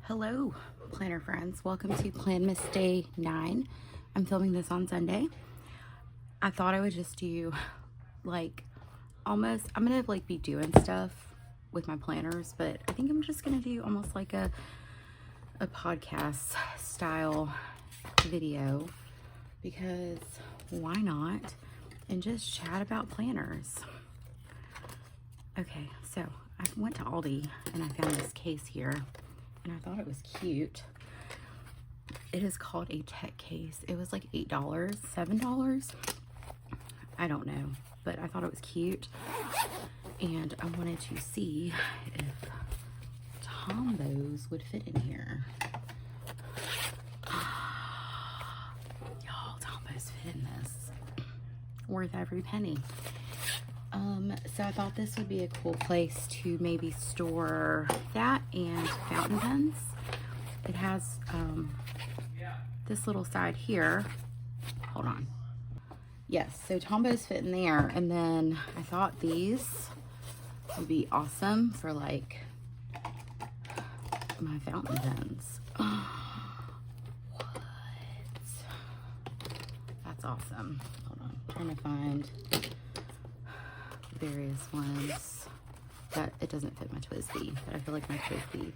Hello, planner friends. Welcome to Planmas Day 9. I'm filming this on Sunday. I thought I would just do I'm gonna be doing stuff with my planners, but I think I'm just gonna do almost like a podcast style video because why not? And just chat about planners. Okay, so I went to Aldi and I found this case here and I thought it was cute. It is called a tech case. It was like $8, $7. I don't know, but I thought it was cute. And I wanted to see if Tombos would fit in here. Y'all, Tombos fit in this. Worth every penny. So I thought this would be a cool place to maybe store that and fountain pens. It has this little side here. Hold on. Yes, so Tombos fit in there, and then I thought these would be awesome for like my fountain pens. What? That's awesome. Hold on, I'm trying to find various ones that it doesn't fit my Twisby, but I feel like my Twisby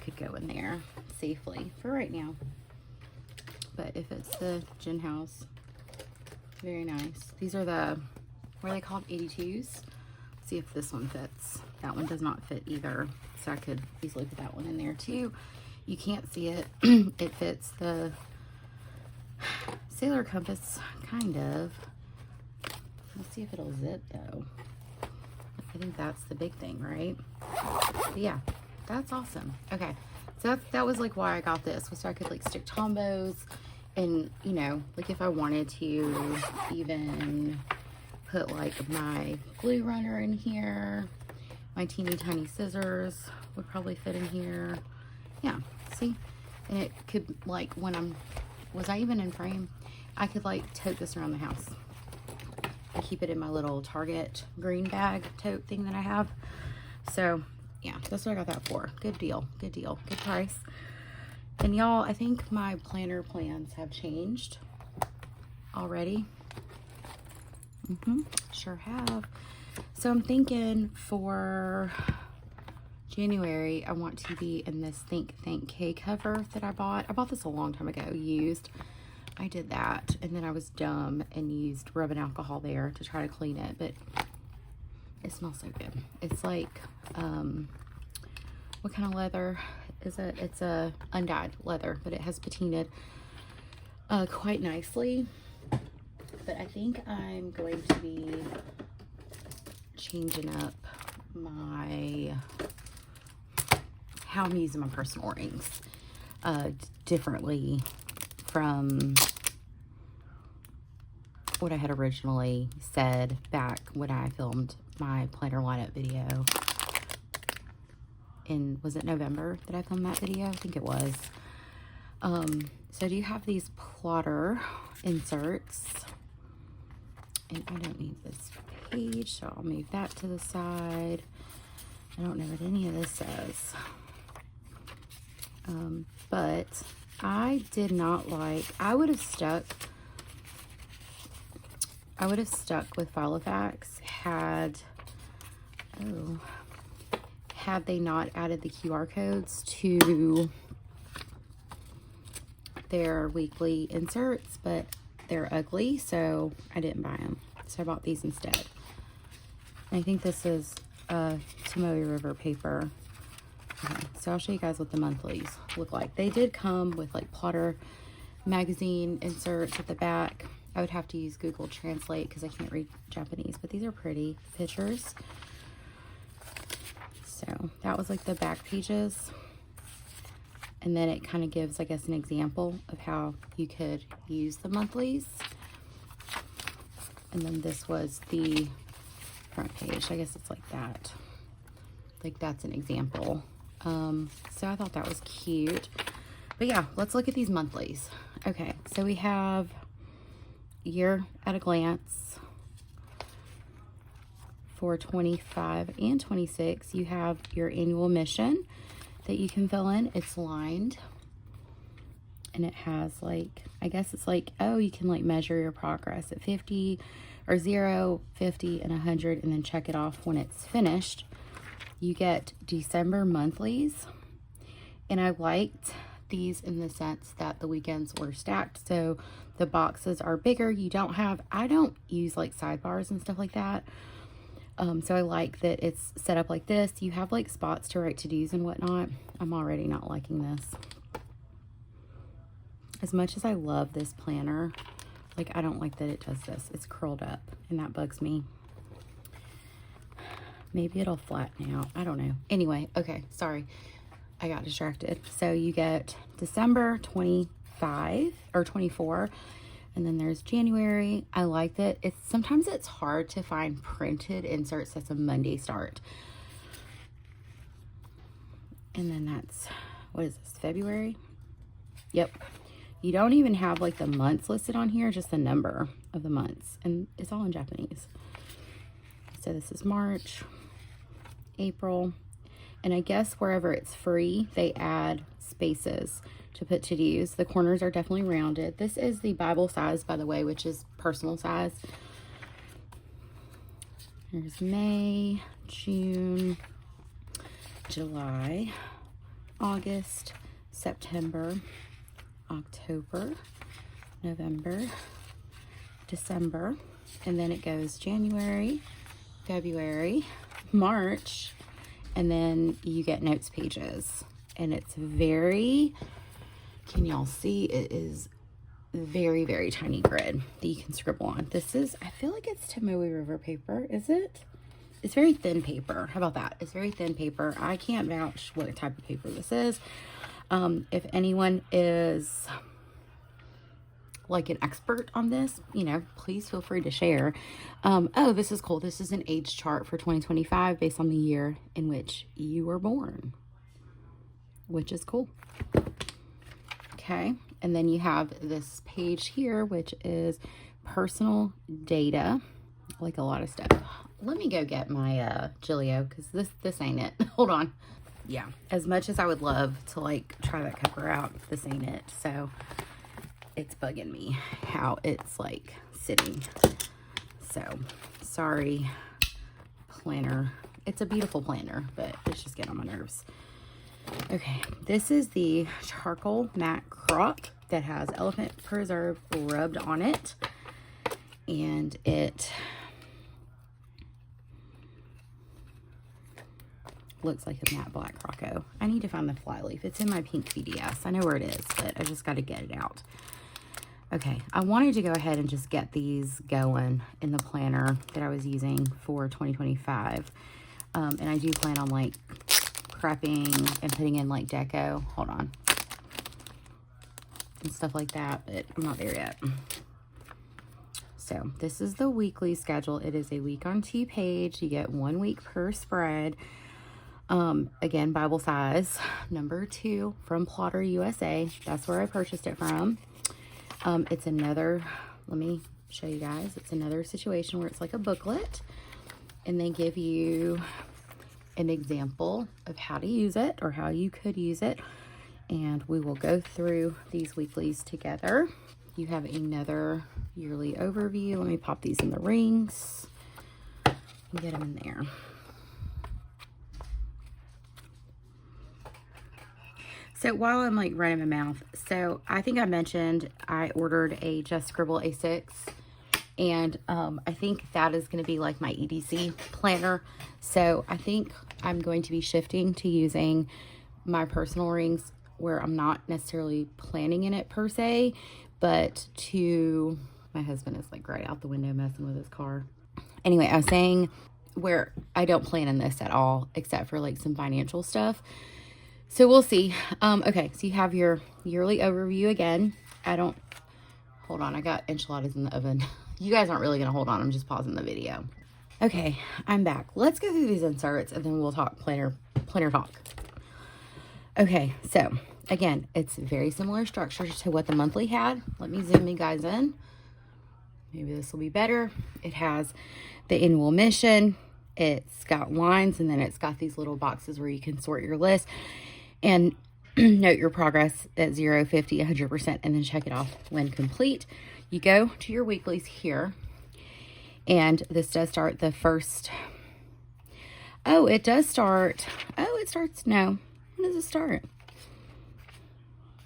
could go in there safely for right now. But if it's the gin house, very nice. These are the, what are they called, 82s? See if this one fits. That one does not fit either, so I could easily put that one in there too. You can't see it. It fits the Sailor Compass, kind of. Let's see if it'll zip though. I think that's the big thing, right? But yeah, that's awesome. Okay, so that was like why I got this, was so I could like stick Tombos, and you know, like if I wanted to even put like my glue runner in here, my teeny tiny scissors would probably fit in here. Yeah, see? And it could, like, when was I even in frame? I could like tote this around the house. I keep it in my little Target green bag tote thing that I have. So yeah, that's what I got that for. Good deal, good deal, good price. And y'all, I think my planner plans have changed already. Sure have. So I'm thinking for January, I want to be in this Think K cover that I bought. I bought this a long time ago, used. I did that, and then I was dumb and used rubbing alcohol there to try to clean it, but it smells so good. It's like, what kind of leather is it? It's a undyed leather, but it has patinaed quite nicely. But I think I'm going to be changing up how I'm using my personal rings differently from what I had originally said back when I filmed my planner lineup video. Was it November that I filmed that video? I think it was. So I do have these plotter inserts, and I don't need this page, so I'll move that to the side. I don't know what any of this says. But I did not like, I would have stuck with Filofax had they not added the QR codes to their weekly inserts, but they're ugly, so I didn't buy them. So I bought these instead. And I think this is Tomoe River paper. Okay, so I'll show you guys what the monthlies look like. They did come with like plotter magazine inserts at the back. I would have to use Google Translate because I can't read Japanese, but these are pretty pictures. So that was like the back pages. And then it kind of gives, I guess, an example of how you could use the monthlies. And then this was the front page. I guess it's like that. Like that's an example. So I thought that was cute. But yeah, let's look at these monthlies. Okay, so we have Year at a Glance. For 25 and 26, you have your annual mission. that you can fill in. It's lined. And it has like, I guess it's like, oh, you can like measure your progress at 50 or 0, 50, and 100, and then check it off when it's finished. You get December monthlies. And I liked these in the sense that the weekends were stacked. So the boxes are bigger. I don't use like sidebars and stuff like that. So I like that it's set up like this. You have like spots to write to-dos and whatnot. I'm already not liking this. As much as I love this planner, like I don't like that it does this. It's curled up and that bugs me. Maybe it'll flatten out. I don't know. Anyway, okay, sorry. I got distracted. So you get December 25 or 24, and then there's January. I like that. Sometimes it's hard to find printed inserts that's a Monday start. And then that's, what is this, February? Yep. You don't even have like the months listed on here, just the number of the months. And it's all in Japanese. So this is March, April. And I guess wherever it's free, they add spaces to put to-dos. The corners are definitely rounded. This is the Bible size, by the way, which is personal size. There's May, June, July, August, September, October, November, December, and then it goes January, February, March, and then you get notes pages. And it's very, can y'all see? It is very, very tiny grid that you can scribble on. This is, I feel like it's Tomoe River paper, is it? It's very thin paper. How about that? It's very thin paper. I can't vouch what type of paper this is. If anyone is like an expert on this, you know, please feel free to share. Oh, this is cool. This is an age chart for 2025 based on the year in which you were born, which is cool. Okay. And then you have this page here, which is personal data, like a lot of stuff. Let me go get my Gillio, because this ain't it. Hold on. Yeah, as much as I would love to like try that cover out, this ain't it. So it's bugging me how it's like sitting. So sorry, planner. It's a beautiful planner, but it's just getting on my nerves. Okay, this is the charcoal matte crock that has elephant preserve rubbed on it. And it looks like a matte black Croco. I need to find the flyleaf. It's in my pink PDS. I know where it is, but I just got to get it out. Okay, I wanted to go ahead and just get these going in the planner that I was using for 2025. And I do plan on like prepping and putting in like deco. Hold on. And stuff like that, but I'm not there yet. So this is the weekly schedule. It is a week on 2 page. You get 1 week per spread. Again, Bible size, number 2 from Plotter USA. That's where I purchased it from. It's another, let me show you guys. It's another situation where it's like a booklet and they give you an example of how to use it or how you could use it. And we will go through these weeklies together. You have another yearly overview. Let me pop these in the rings and get them in there. So while I'm like running my mouth, so I think I mentioned I ordered a Just Scribble A6, and I think that is going to be like my EDC planner. So I think I'm going to be shifting to using my personal rings where I'm not necessarily planning in it per se, but my husband is like right out the window messing with his car. Anyway, I was saying where I don't plan in this at all, except for like some financial stuff. So we'll see. Okay, so you have your yearly overview again. Hold on, I got enchiladas in the oven. You guys aren't really gonna hold on, I'm just pausing the video. Okay, I'm back. Let's go through these inserts and then we'll talk planner talk. Okay, so again, it's very similar structure to what the monthly had. Let me zoom you guys in. Maybe this will be better. It has the annual mission. It's got lines, and then it's got these little boxes where you can sort your list. And note your progress at 0, 50, 100%, and then check it off when complete. You go to your weeklies here, and this does start the first. Oh, it does start. Oh, it starts. No. When does it start?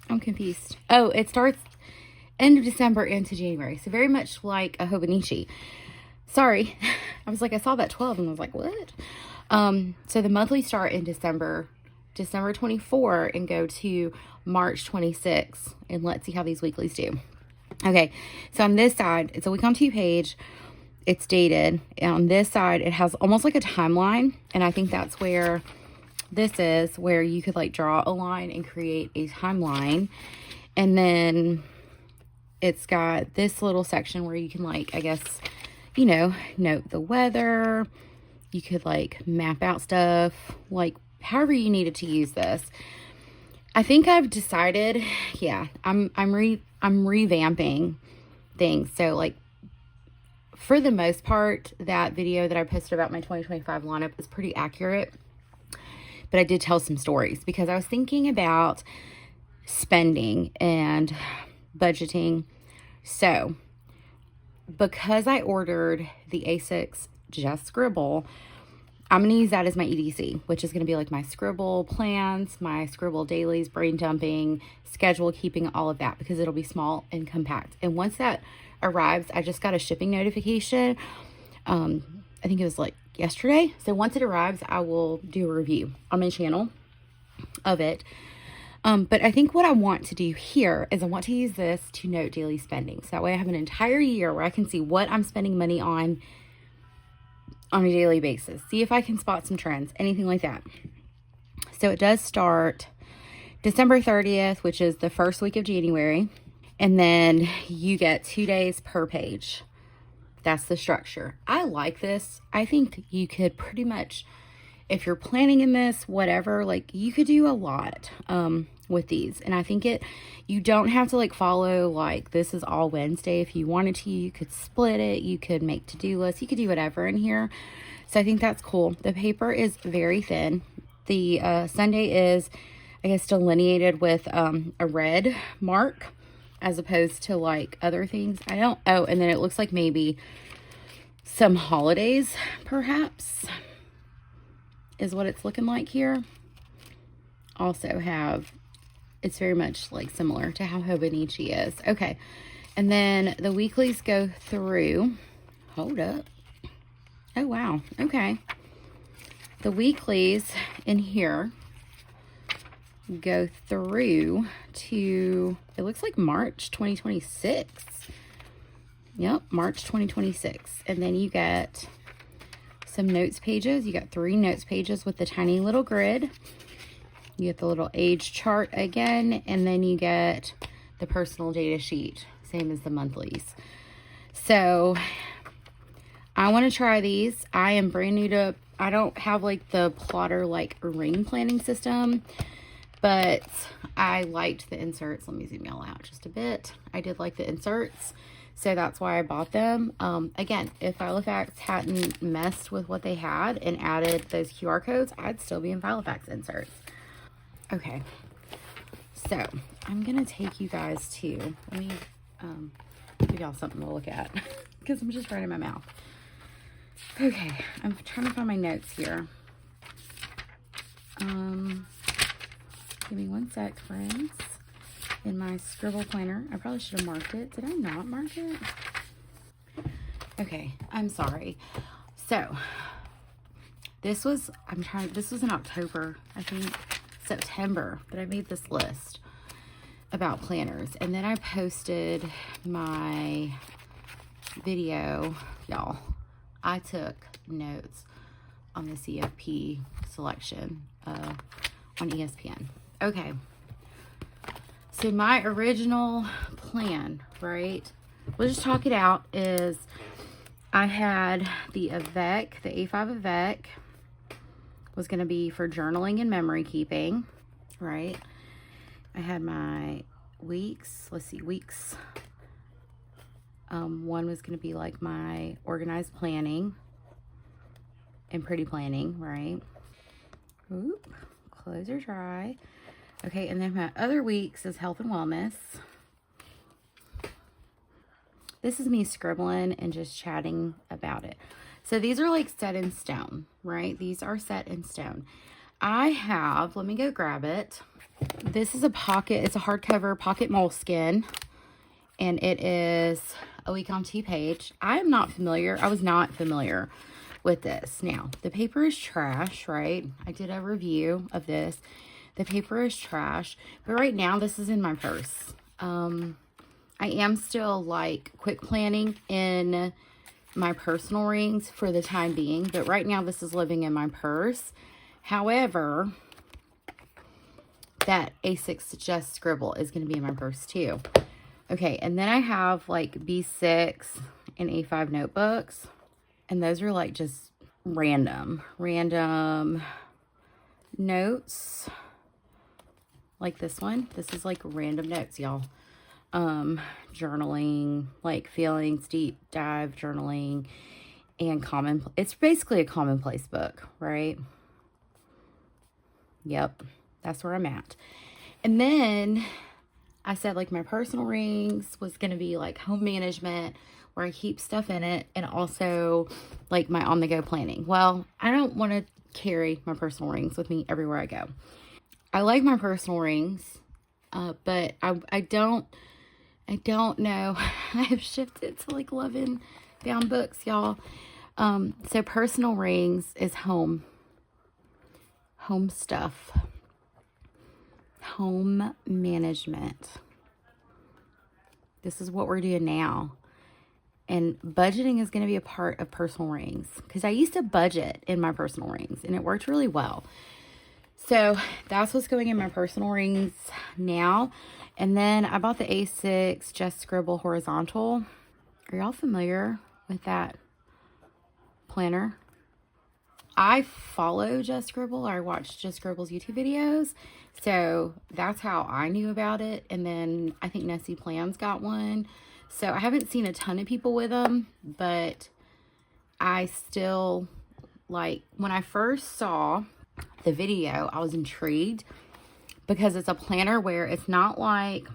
I'm confused. Oh, it starts end of December into January. So very much like a Hobonichi. Sorry. I was like, I saw that 12 and I was like, what? So the monthly start in December 24 and go to March 26. And let's see how these weeklies do. Okay. So on this side, it's a week on 2 page. It's dated. And on this side, it has almost like a timeline. And I think that's where this is, where you could like draw a line and create a timeline. And then it's got this little section where you can like, I guess, you know, note the weather. You could like map out stuff, like however you needed to use this. I think I've decided, yeah, I'm revamping things. So like, for the most part, that video that I posted about my 2025 lineup is pretty accurate. But I did tell some stories because I was thinking about spending and budgeting. So, because I ordered the A6 Just Scribble, I'm going to use that as my EDC, which is going to be like my Scribble plans, my Scribble dailies, brain dumping, schedule keeping, all of that, because it'll be small and compact. And once that arrives, I just got a shipping notification. I think it was like yesterday. So once it arrives, I will do a review on my channel of it. But I think what I want to do here is I want to use this to note daily spending. So that way I have an entire year where I can see what I'm spending money on a daily basis. See if I can spot some trends, anything like that. So it does start December 30th, which is the first week of January. And then you get 2 days per page. That's the structure. I like this. I think you could pretty much, if you're planning in this, whatever, like you could do a lot with these. And I think you don't have to like follow like this is all Wednesday. If you wanted to, you could split it. You could make to-do lists. You could do whatever in here. So I think that's cool. The paper is very thin. The Sunday is, I guess, delineated with a red mark as opposed to like other things. Oh, and then it looks like maybe some holidays perhaps is what it's looking like here. Also it's very much like similar to how Hobonichi is. Okay. And then the weeklies go through, hold up. Oh, wow. Okay. The weeklies in here go through to, it looks like March 2026. Yep, March 2026. And then you get some notes pages. You got 3 notes pages with the tiny little grid. You get the little age chart again, and then you get the personal data sheet, same as the monthlies. So I want to try these. I am brand new to, I don't have like the plotter like ring planning system, but I liked the inserts. Let me zoom y'all out just a bit. I did like the inserts, so that's why I bought them. Again, if Filofax hadn't messed with what they had and added those QR codes, I'd still be in Filofax inserts. Okay, so I'm gonna take you guys to, let me give y'all something to look at because I'm just running my mouth. Okay, I'm trying to find my notes here. Give me one sec, friends. In my Scribble planner, I probably should have marked it. Did I not mark it? Okay, I'm sorry. So this was in October, I think September, that I made this list about planners. And then I posted my video, y'all. I took notes on the CFP selection on ESPN. Okay. So my original plan, right, we'll just talk it out, is I had the Avec, the A5 Avec, was going to be for journaling and memory keeping, right? I had my weeks, let's see, weeks. One was going to be like my organized planning and pretty planning, right? Oop, clothes are dry. Okay, and then my other weeks is health and wellness. This is me scribbling and just chatting about it. So these are like set in stone, right? These are set in stone. I have, let me go grab it. This is a pocket, it's a hardcover pocket moleskin. And it is a week on 2 page. I was not familiar with this. Now, the paper is trash, right? I did a review of this. The paper is trash. But right now, this is in my purse. I am still like quick planning in my personal rings for the time being. But right now, this is living in my purse. However, that A6 Just Scribble is going to be in my purse too. Okay, and then I have like B6 and A5 notebooks. And those are like just random notes. Like this one. This is like random notes, y'all. Journaling, like feelings, deep dive journaling, and it's basically a commonplace book, right? Yep, that's where I'm at. And then I said like my personal rings was going to be like home management, where I keep stuff in it, and also like my on-the-go planning. Well, I don't want to carry my personal rings with me everywhere I go. I like my personal rings, but I don't know. I have shifted to like loving bound books, y'all. So personal rings is home stuff, home management. This is what we're doing now. And budgeting is going to be a part of personal rings, because I used to budget in my personal rings and it worked really well. So that's what's going in my personal rings now. And then I bought the A6 Just Scribble Horizontal. Are y'all familiar with that planner? I follow Just Scribble. I watch Just Scribble's YouTube videos. So that's how I knew about it. And then I think Nessie Plans got one. So I haven't seen a ton of people with them, but I still like, when I first saw the video, I was intrigued because it's a planner where it's not like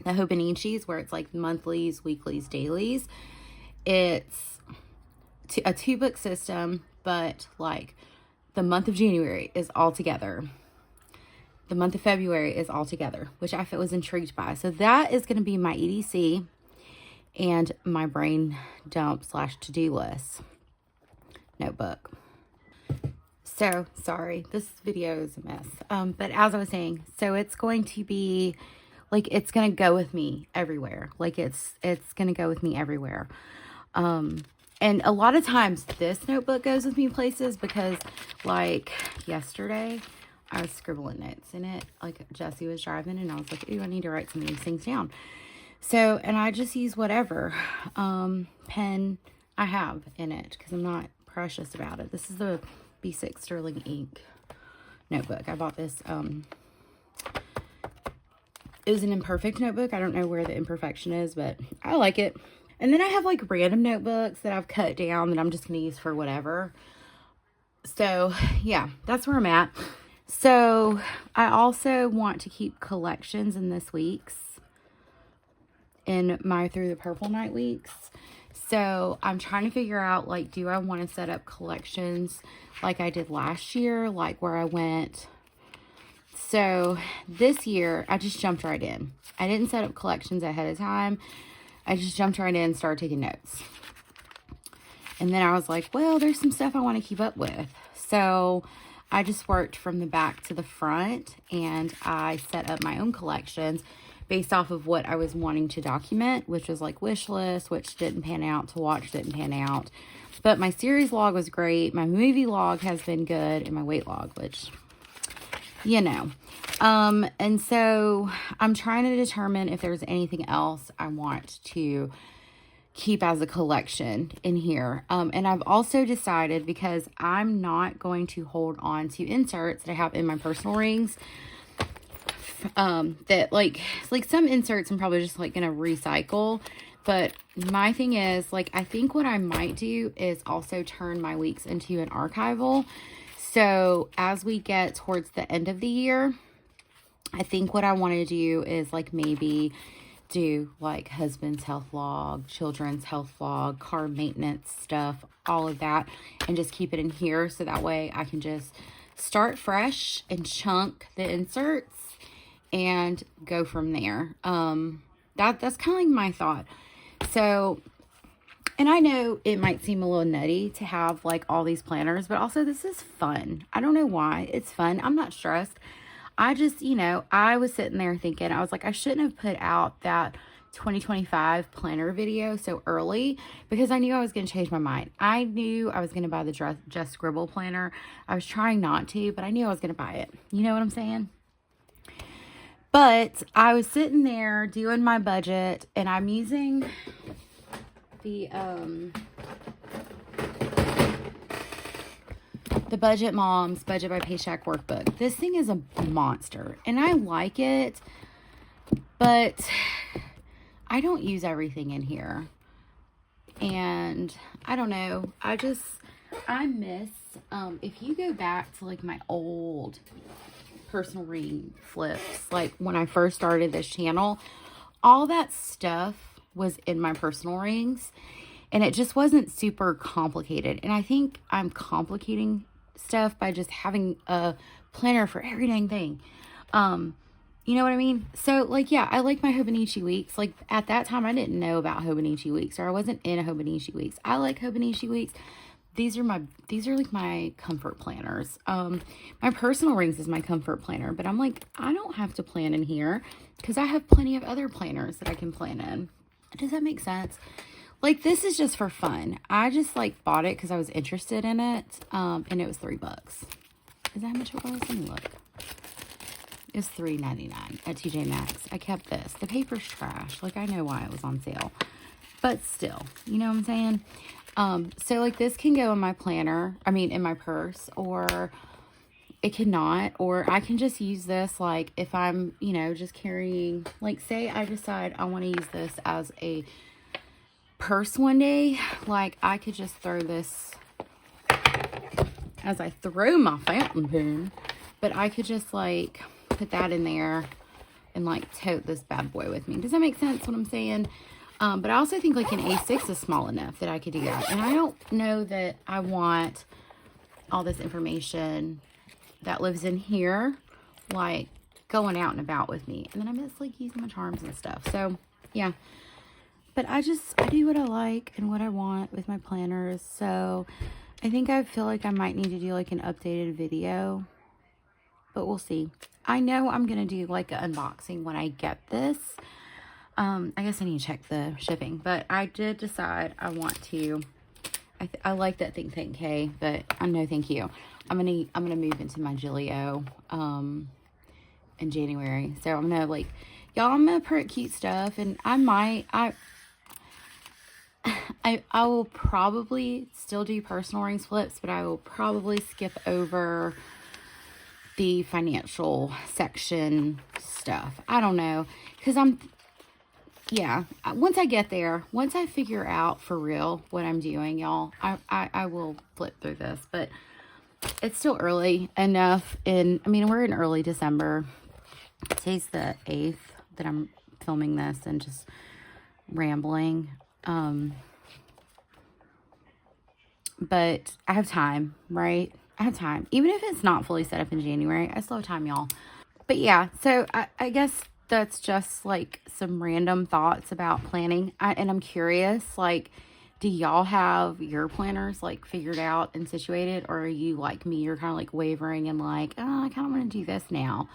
the Hobonichis where it's like monthlies, weeklies, dailies. It's a 2-book system, but like the month of January is all together. The month of February is all together, which I was intrigued by. So that is going to be my EDC and my brain dump / to-do list notebook. So sorry, this video is a mess. But as I was saying, so it's going to be like, it's going to go with me everywhere. Like it's going to go with me everywhere. And a lot of times this notebook goes with me places because like yesterday I was scribbling notes in it. Like Jesse was driving and I was like, ooh, I need to write some of these things down. So, and I just use whatever pen I have in it because I'm not precious about it. This is the B6 Sterling ink notebook. I bought this. It was an imperfect notebook. I don't know where the imperfection is, but I like it. And then I have like random notebooks that I've cut down that I'm just going to use for whatever. So yeah, that's where I'm at. So I also want to keep collections in this week's, in my Through the Purple Night weeks. So I'm trying to figure out, like, do I want to set up collections like I did last year, like where I went. So this year I just jumped right in. I didn't set up collections ahead of time. I just jumped right in and started taking notes. And then I was like, well, there's some stuff I want to keep up with. So I just worked from the back to the front and I set up my own collections based off of what I was wanting to document, which was like wish list, which didn't pan out, to watch didn't pan out. But my series log was great. My movie log has been good, and my weight log, which, you know. And so I'm trying to determine if there's anything else I want to keep as a collection in here. And I've also decided, because I'm not going to hold on to inserts that I have in my personal rings, that like some inserts I'm probably just like gonna recycle. But my thing is, like, I think what I might do is also turn my weeks into an archival. So as we get towards the end of the year, I think what I want to do is like maybe do like husband's health log, children's health log, car maintenance stuff, all of that, and just keep it in here so that way I can just start fresh and chunk the inserts and go from there. That's kind of like my thought. So, and I know it might seem a little nutty to have like all these planners, but also this is fun. I don't know why. It's fun. I'm not stressed. I just, I was sitting there thinking, I was like, I shouldn't have put out that 2025 planner video so early because I knew I was going to change my mind. I knew I was going to buy the Just Scribble planner. I was trying not to, but I knew I was going to buy it. You know what I'm saying? But I was sitting there doing my budget, and I'm using the Budget Moms Budget by Paycheck workbook. This thing is a monster, and I like it, but I don't use everything in here. And I don't know. I miss, if you go back to like my old personal ring flips, like when I first started this channel, all that stuff was in my personal rings, and it just wasn't super complicated. And I think I'm complicating stuff by just having a planner for every dang thing. You know what I mean? So like, yeah, I like my Hobonichi weeks. Like at that time, I didn't know about Hobonichi weeks, or I wasn't in a Hobonichi weeks. I like Hobonichi weeks. These are like my comfort planners. My personal rings is my comfort planner, but I'm like, I don't have to plan in here because I have plenty of other planners that I can plan in. Does that make sense? Like, this is just for fun. I just like bought it because I was interested in it. And it was $3. Is that how much it was? Let me look. It was $3.99 at TJ Maxx. I kept this. The paper's trash. Like, I know why it was on sale. But still, you know what I'm saying? So like this can go in my planner, in my purse, or it cannot, or I can just use this like if I'm, just carrying, like say I decide I want to use this as a purse one day, like I could just throw this as I throw my fountain pen, but I could just like put that in there and like tote this bad boy with me. Does that make sense what I'm saying? But I also think like an A6 is small enough that I could do that. And I don't know that I want all this information that lives in here, like going out and about with me. And then I miss like using my charms and stuff. So yeah, but I do what I like and what I want with my planners. So I think I feel like I might need to do like an updated video, but we'll see. I know I'm going to do like an unboxing when I get this. I guess I need to check the shipping, but I did decide I want to, I like that Think Tank K, but no, thank you. I'm going to move into my Gillio, in January. So I'm going to like, y'all, I'm going to print cute stuff, and I will probably still do personal rings flips, but I will probably skip over the financial section stuff. I don't know, because yeah, once I get there, once I figure out for real what I'm doing, y'all, I will flip through this. But it's still early enough. We're in early December. Today's the 8th that I'm filming this and just rambling. But I have time, right? I have time. Even if it's not fully set up in January, I still have time, y'all. But yeah, so I guess that's just like some random thoughts about planning. And I'm curious, like, do y'all have your planners like figured out and situated, or are you like me? You're kind of like wavering and like, oh, I kind of want to do this now.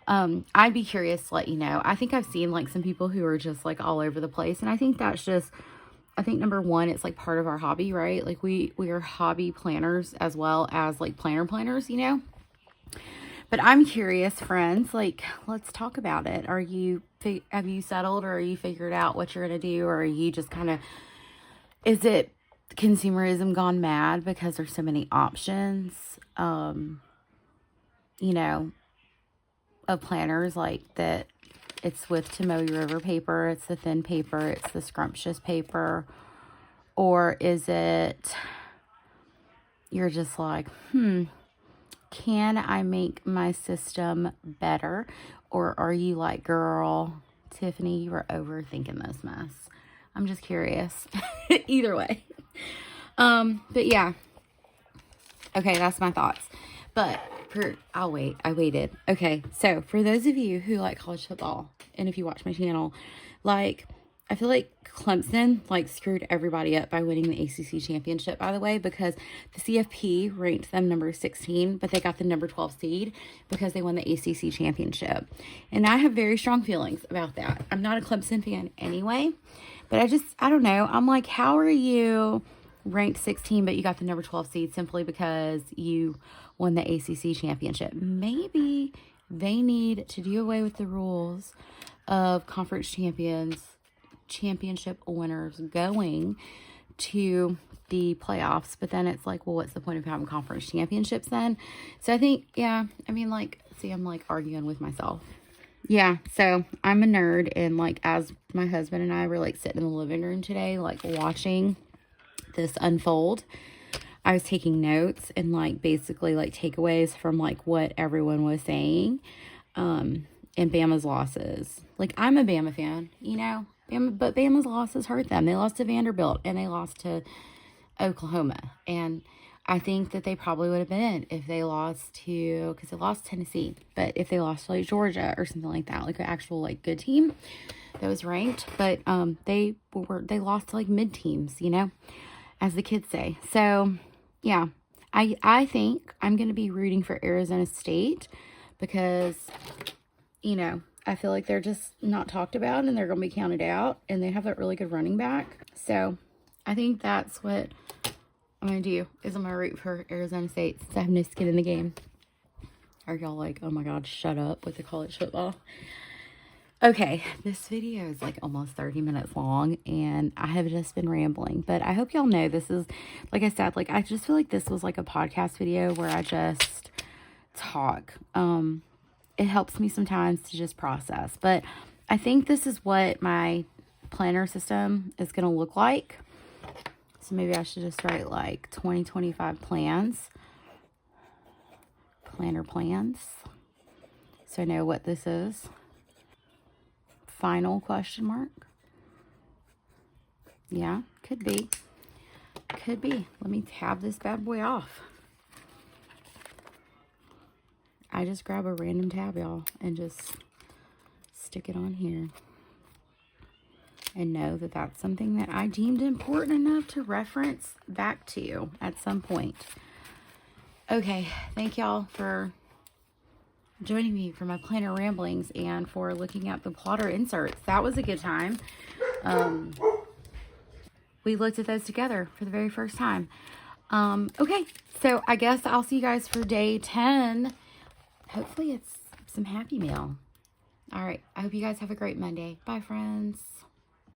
I'd be curious to let you know. I think I've seen like some people who are just like all over the place, and I think that's just, I think number one, it's like part of our hobby, right? Like we are hobby planners as well as like planners, But I'm curious, friends, like, let's talk about it. Have you settled, or are you figured out what you're going to do? Or are you just kind of, is it consumerism gone mad because there's so many options, of planners like that? It's with Tomoe River paper. It's the thin paper. It's the scrumptious paper. Or is it, you're just like, can I make my system better? Or are you like, girl, Tiffany, you are overthinking this mess? I'm just curious. Either way. But yeah. Okay, that's my thoughts. But I waited. Okay, so for those of you who like college football, and if you watch my channel, like, I feel like Clemson, like, screwed everybody up by winning the ACC championship, by the way, because the CFP ranked them number 16, but they got the number 12 seed because they won the ACC championship. And I have very strong feelings about that. I'm not a Clemson fan anyway, but I don't know. I'm like, how are you ranked 16, but you got the number 12 seed simply because you won the ACC championship? Maybe they need to do away with the rules of conference championship winners going to the playoffs. But then it's like, well, what's the point of having conference championships then? So I think, yeah, I mean, like, see, I'm like arguing with myself. Yeah, so I'm a nerd, and like, as my husband and I were like sitting in the living room today, like watching this unfold, I was taking notes and like basically like takeaways from like what everyone was saying, and Bama's losses. Like, I'm a Bama fan, you know, but Bama's losses hurt them. They lost to Vanderbilt and they lost to Oklahoma, and I think that they probably would have been in if they lost to, because they lost Tennessee, but if they lost to like Georgia or something like that, like an actual like good team that was ranked, but they lost to like mid teams, you know, as the kids say. So yeah, I think I'm going to be rooting for Arizona State because, you know, I feel like they're just not talked about and they're going to be counted out, and they have that really good running back. So I think that's what I'm going to do, is I'm going to root for Arizona State since I have no skin in the game. Are y'all like, oh my God, shut up with the college football? Okay, this video is like almost 30 minutes long, and I have just been rambling, but I hope y'all know this is, like I said, like, I just feel like this was like a podcast video where I just talk. It helps me sometimes to just process, but I think this is what my planner system is going to look like. So maybe I should just write like 2025 plans, planner plans, so I know what this is. Final question mark. Yeah, could be. Could be. Let me tab this bad boy off. I just grab a random tab, y'all, and just stick it on here. And know that that's something that I deemed important enough to reference back to at some point. Okay, thank y'all for joining me for my planner ramblings and for looking at the plotter inserts. That was a good time. We looked at those together for the very first time. Okay, so I guess I'll see you guys for day 10. Hopefully it's some Happy Meal. All right, I hope you guys have a great Monday. Bye, friends.